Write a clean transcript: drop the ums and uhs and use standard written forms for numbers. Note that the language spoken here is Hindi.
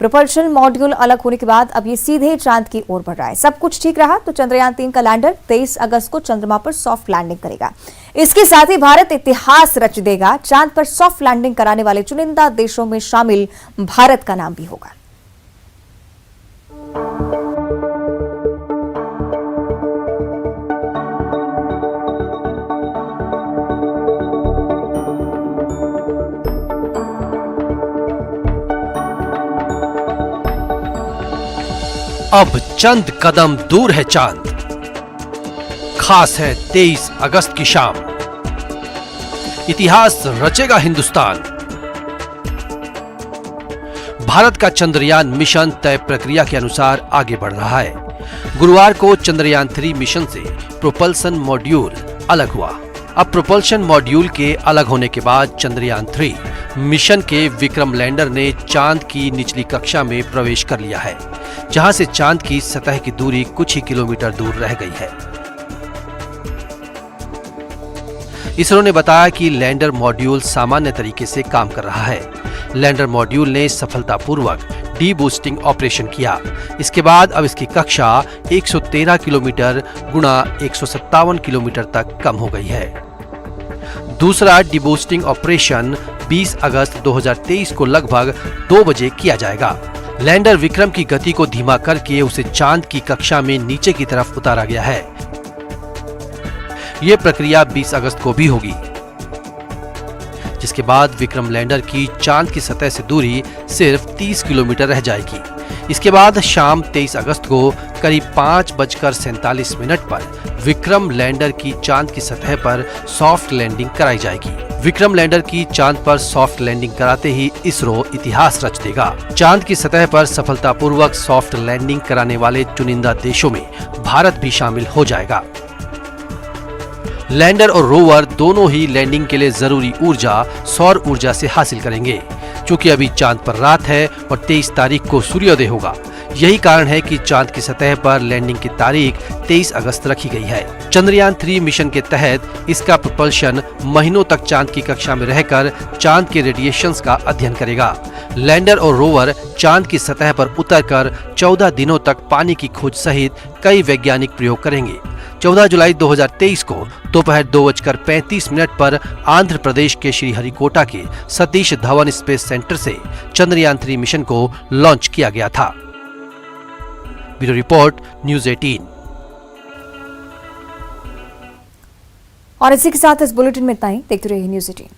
प्रोपल्शन मॉड्यूल अलग होने के बाद अब ये सीधे चांद की ओर बढ़ रहा है। सब कुछ ठीक रहा तो चंद्रयान 3 का लैंडर 23 अगस्त को चंद्रमा पर सॉफ्ट लैंडिंग करेगा। इसके साथ ही भारत इतिहास रच देगा। चांद पर सॉफ्ट लैंडिंग कराने वाले चुनिंदा देशों में शामिल भारत का नाम भी होगा। अब चंद कदम दूर है चांद, खास है 23 अगस्त की शाम। इतिहास रचेगा हिंदुस्तान। भारत का चंद्रयान मिशन तय प्रक्रिया के अनुसार आगे बढ़ रहा है। गुरुवार को चंद्रयान 3 मिशन से प्रोपल्सन मॉड्यूल अलग हुआ। अब प्रोपल्शन मॉड्यूल के अलग होने के बाद चंद्रयान 3 मिशन के विक्रम लैंडर ने चांद की निचली कक्षा में प्रवेश कर लिया है, जहां से चांद की सतह की दूरी कुछ ही किलोमीटर दूर रह गई है। इसरो ने बताया कि लैंडर मॉड्यूल सामान्य तरीके से काम कर रहा है। लैंडर मॉड्यूल ने सफलतापूर्वक डी बूस्टिंग ऑपरेशन किया। इसके बाद अब इसकी कक्षा 113 किलोमीटर गुणा 157 किलोमीटर तक कम हो गई है। दूसरा डीबूस्टिंग ऑपरेशन 20 अगस्त 2023 को लगभग 2 बजे किया जाएगा। लैंडर विक्रम की गति को धीमा करके उसे चांद की कक्षा में नीचे की तरफ उतारा गया है। यह प्रक्रिया 20 अगस्त को भी होगी, जिसके बाद विक्रम लैंडर की चांद की सतह से दूरी सिर्फ 30 किलोमीटर रह जाएगी। इसके बाद शाम 23 अगस्त को करीब 5:47 पर विक्रम लैंडर की चांद की सतह पर सॉफ्ट लैंडिंग कराई जाएगी। विक्रम लैंडर की चांद पर सॉफ्ट लैंडिंग कराते ही इसरो इतिहास रच देगा। चांद की सतह पर सफलतापूर्वक सॉफ्ट लैंडिंग कराने वाले चुनिंदा देशों में भारत भी शामिल हो जाएगा। लैंडर और रोवर दोनों ही लैंडिंग के लिए जरूरी ऊर्जा सौर ऊर्जा से हासिल करेंगे। क्योंकि अभी चांद पर रात है और 23 तारीख को सूर्योदय होगा, यही कारण है कि चांद की सतह पर लैंडिंग की तारीख 23 अगस्त रखी गई है। चंद्रयान 3 मिशन के तहत इसका प्रोपल्शन महीनों तक चांद की कक्षा में रहकर चांद के रेडिएशंस का अध्ययन करेगा। लैंडर और रोवर चांद की सतह पर उतरकर 14 दिनों तक पानी की खोज सहित कई वैज्ञानिक प्रयोग करेंगे। 14 जुलाई 2023 को दोपहर 2:35 पर आंध्र प्रदेश के श्रीहरिकोटा के सतीश धवन स्पेस सेंटर से चंद्रयान 3 मिशन को लॉन्च किया गया था। Bureau report, news 18। और इसी के साथ इस बुलेटिन में इतना ही। देखते रहिए न्यूज़ 18।